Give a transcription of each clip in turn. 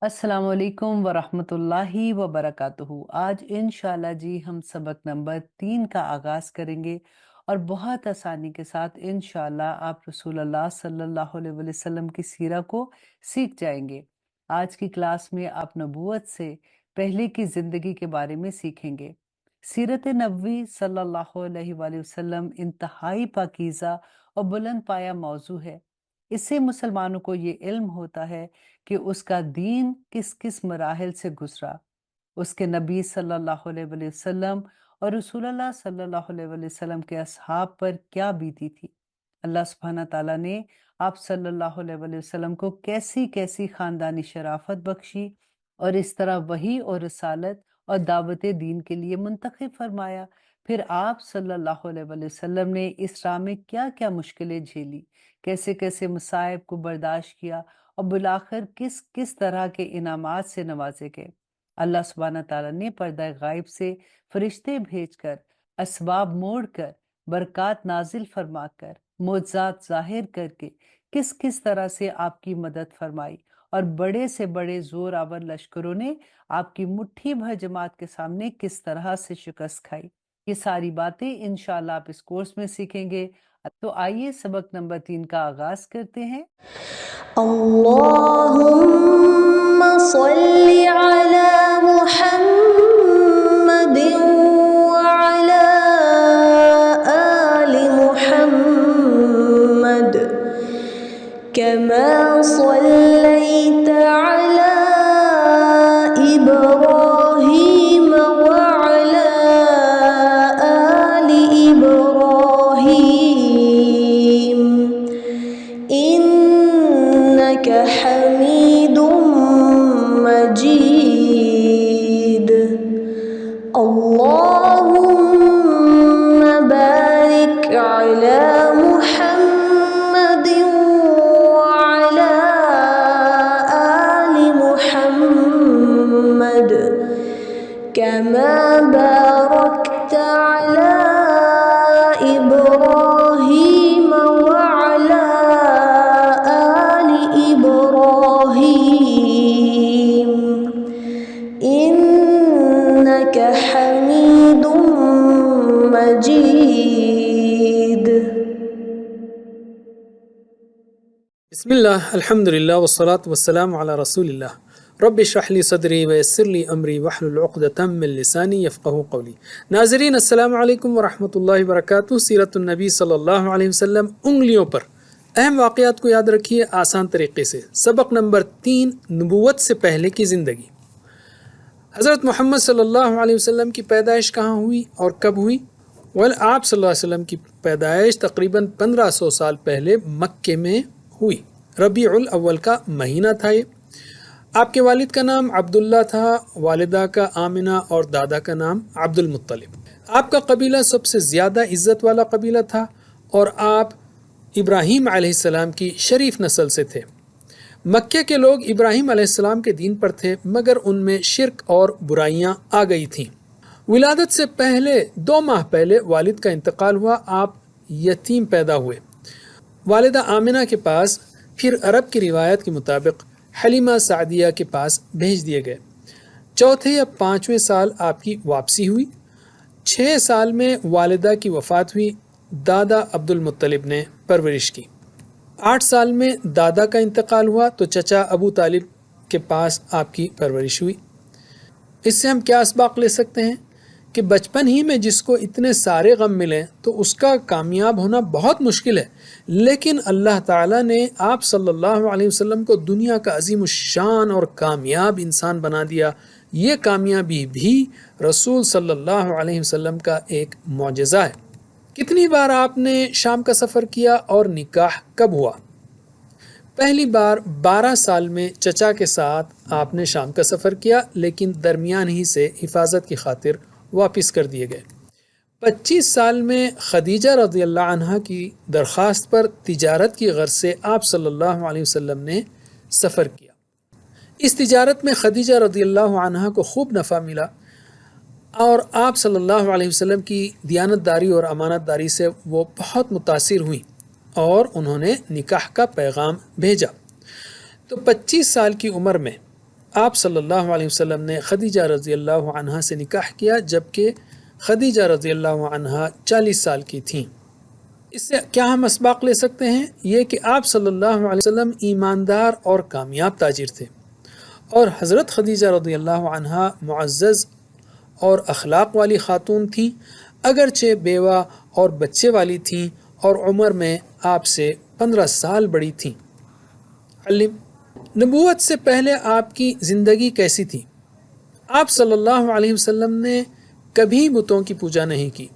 अस्सलाम वालेकुम वरहमतुल्लाहि वबरकातुहू। आज इंशाल्लाह जी हम सबक नंबर 3 का आगाज़ करेंगे और बहुत आसानी के साथ इंशाल्लाह आप रसूलुल्लाह सल्लल्लाहु अलैहि वसल्लम की सीरत को सीख जाएंगे। आज की क्लास में आप नबूवत से पहले की ज़िंदगी के बारे में सीखेंगे। सीरत नबवी सल्लल्लाहु अलैहि वसल्लम इंतहाई पाकीज़ा और बुलंद पाया मौजू है। इससे मुसलमानों को ये इल्म होता है कि उसका दीन किस किस मराहिल से गुजरा, उसके नबी सल्लल्लाहु अलैहि वसल्लम और रसूलुल्लाह सल्लल्लाहु अलैहि वसल्लम के असहाब पर क्या बीती थी। अल्लाह सुब्हाना ताला ने आप सल्लल्लाहु अलैहि वसल्लम को कैसी कैसी खानदानी शराफत बख्शी और इस तरह वही और रसालत और दावत दीन के लिए मुंतखब फरमाया। फिर आप सल्लल्लाहु अलैहि वसल्लम ने इस राह में क्या क्या मुश्किलें झेली, कैसे कैसे मसाइब को बर्दाश्त किया और बिलाखिर किस किस तरह के इनामात से नवाजे गए। अल्लाह सुब्हाना ताला ने पर्दा गायब से फरिश्ते भेजकर, असबाब मोड़कर, बरक़ात नाजिल फरमाकर, मोज़ात ज़ाहिर करके किस किस तरह से आपकी मदद फरमाई और बड़े से बड़े ज़ोरावर लश्करों ने आपकी मुट्ठी भर जमात के सामने किस तरह से शिकस्त खाई। ये सारी बातें इंशाअल्लाह आप इस कोर्स में सीखेंगे। तो आइए सबक नंबर 3 का आगाज़ करते हैं। अल्लाहुम्मा सल्लि अला मुहम्मदिन व अला आलि मुहम्मद कमा सल्लैत अला इब्राहीम व अला आलि इब्राहीम इन्नका हमीदुम मजीद। अल्लाहुम्मा बारिक अला मुहम्मदिन व अला आलि मुहम्मद कमा बारकता अला इब्राहीम व अला आलि इब्राहीम इन्नका हमीदुम मजीद। बिस्मिल्लाह अल्हम्दुलिल्लाह वस्सलातु वस्सलामु अला रसूलिल्लाह रब्बि इश्रह ली सदरी व यस्सिर ली अमरी वहलुल उक़दतम मिन लिसानी यफ़क़हू क़ौली। नाज़रीन अस्सलामु अलैकुम व रहमतुल्लाहि व बरकातुहू। सीरतुन नबी सल्लल्लाहु अलैहि वसल्लम उंगलियों पर अहम वाक़यात को याद रखिए आसान तरीक़े से। सबक नंबर 3, नबूवत से पहले की ज़िंदगी। हज़रत मोहम्मद सल्लल्लाहु अलैहि वसल्लम की पैदाइश कहाँ हुई और कब हुई? आप सल्लल्लाहु अलैहि वसल्लम की पैदाइश तकरीबन 1500 साल पहले मक्के में हुई। रबीउल अव्वल का महीना था ये। आपके वालिद का नाम अब्दुल्ला था, वालिदा का आमिना और दादा का नाम अब्दुल मुत्तलिब। आपका कबीला सबसे ज़्यादा इज़्ज़त वाला कबीला था और आप इब्राहीम अलैहिस्सलाम की शरीफ नस्ल से थे। मक्के के लोग इब्राहीम अलैहिस्सलाम के दीन पर थे मगर उनमें शिर्क और बुराइयां आ गई थीं। विलादत से पहले 2 माह पहले वालिद का इंतकाल हुआ। आप यतीम पैदा हुए। वालिदा आमिना के पास, फिर अरब की रिवायत के मुताबिक हलीमा सादिया के पास भेज दिए गए। चौथे या 5वें साल आपकी वापसी हुई। 6 साल में वालिदा की वफ़ात हुई। दादा अब्दुल मुत्तलिब ने परवरिश की। 8 साल में दादा का इंतकाल हुआ तो चचा अबू तालिब के पास आपकी परवरिश हुई। इससे हम क्या असबाक ले सकते हैं कि बचपन ही में जिसको इतने सारे गम मिले तो उसका कामयाब होना बहुत मुश्किल है, लेकिन अल्लाह ताला ने आप सल्लल्लाहु अलैहि वसल्लम को दुनिया का अजीम शान और कामयाब इंसान बना दिया। ये कामयाबी भी रसूल सल्लल्लाहु अलैहि वसल्लम का एक मौजज़ा है। कितनी बार आपने शाम का सफ़र किया और निकाह कब हुआ? पहली बार 12 साल में चचा के साथ आपने शाम का सफ़र किया, लेकिन दरमियान ही से हिफाजत की खातिर वापस कर दिए गए। 25 साल में खदीजा रज़ियल्लाहु अन्हा की दरख्वास्त पर तिजारत की गर्ज से आप सल्लल्लाहु अलैहि वसल्लम ने सफ़र किया। इस तिजारत में खदीजा रज़ियल्लाहु अन्हा को खूब नफ़ा मिला और आप सल्लल्लाहु अलैहि वसल्लम की दियानतदारी और अमानतदारी से वो बहुत मुतासिर हुई और उन्होंने निकाह का पैगाम भेजा। तो 25 साल की उम्र में آپ صلی اللہ علیہ وسلم نے خدیجہ رضی اللہ عنہا سے نکاح کیا جبکہ خدیجہ رضی اللہ عنہا 40 سال کی تھیں۔ اس سے کیا ہم اسباق لے سکتے ہیں؟ یہ کہ آپ صلی اللہ علیہ وسلم ایماندار اور کامیاب تاجر تھے، اور حضرت خدیجہ رضی اللہ عنہا معزز اور اخلاق والی خاتون تھیں، اگرچہ بیوہ اور بچے والی تھیں اور عمر میں آپ سے 15 سال بڑی تھیں۔ علم نبوت سے پہلے آپ کی زندگی کیسی تھی؟ آپ صلی اللہ علیہ وسلم نے کبھی بتوں کی پوجا نہیں کی،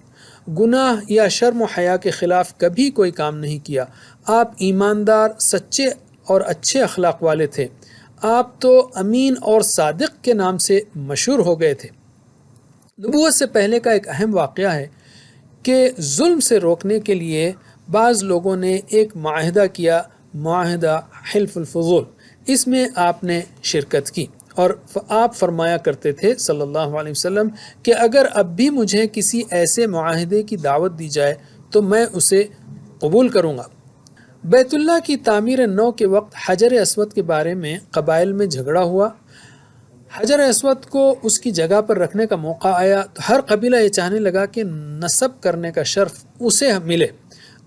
گناہ یا شرم و حیا کے خلاف کبھی کوئی کام نہیں کیا۔ آپ ایماندار، سچے اور اچھے اخلاق والے تھے۔ آپ تو امین اور صادق کے نام سے مشہور ہو گئے تھے۔ نبوت سے پہلے کا ایک اہم واقعہ ہے کہ ظلم سے روکنے کے لیے بعض لوگوں نے ایک معاہدہ کیا، معاہدہ حلف الفضول۔ اس میں آپ نے شرکت کی اور آپ فرمایا کرتے تھے صلی اللہ علیہ وسلم کہ اگر اب بھی مجھے کسی ایسے معاہدے کی دعوت دی جائے تو میں اسے قبول کروں گا۔ بیت اللہ کی تعمیر نو کے وقت حجر اسود کے بارے میں قبائل میں جھگڑا ہوا۔ حجر اسود کو اس کی جگہ پر رکھنے کا موقع آیا تو ہر قبیلہ یہ چاہنے لگا کہ نصب کرنے کا شرف اسے ملے۔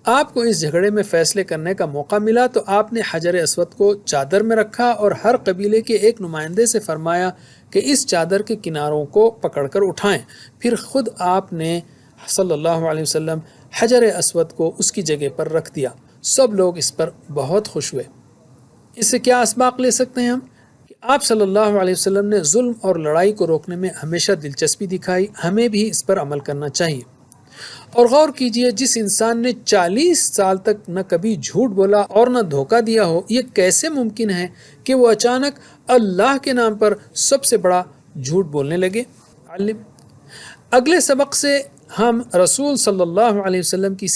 آپ کو اس جھگڑے میں فیصلے کرنے کا موقع ملا تو آپ نے حجر اسود کو چادر میں رکھا اور ہر قبیلے کے ایک نمائندے سے فرمایا کہ اس چادر کے کناروں کو پکڑ کر اٹھائیں۔ پھر خود آپ نے صلی اللہ علیہ وسلم حجر اسود کو اس کی جگہ پر رکھ دیا۔ سب لوگ اس پر بہت خوش ہوئے۔ اس سے کیا اسباق لے سکتے ہیں ہم؟ کہ آپ صلی اللہ علیہ وسلم نے ظلم اور لڑائی کو روکنے میں ہمیشہ دلچسپی دکھائی۔ ہمیں بھی اس پر عمل کرنا چاہیے۔ اور غور کیجئے، جس انسان نے 40 سال تک نہ کبھی جھوٹ بولا اور نہ دھوکہ دیا ہو، یہ کیسے ممکن ہے کہ وہ اچانک اللہ کے نام پر سب سے بڑا جھوٹ بولنے لگے؟ اگلے سبق سے ہم رسول صلی اللہ علیہ وسلم کی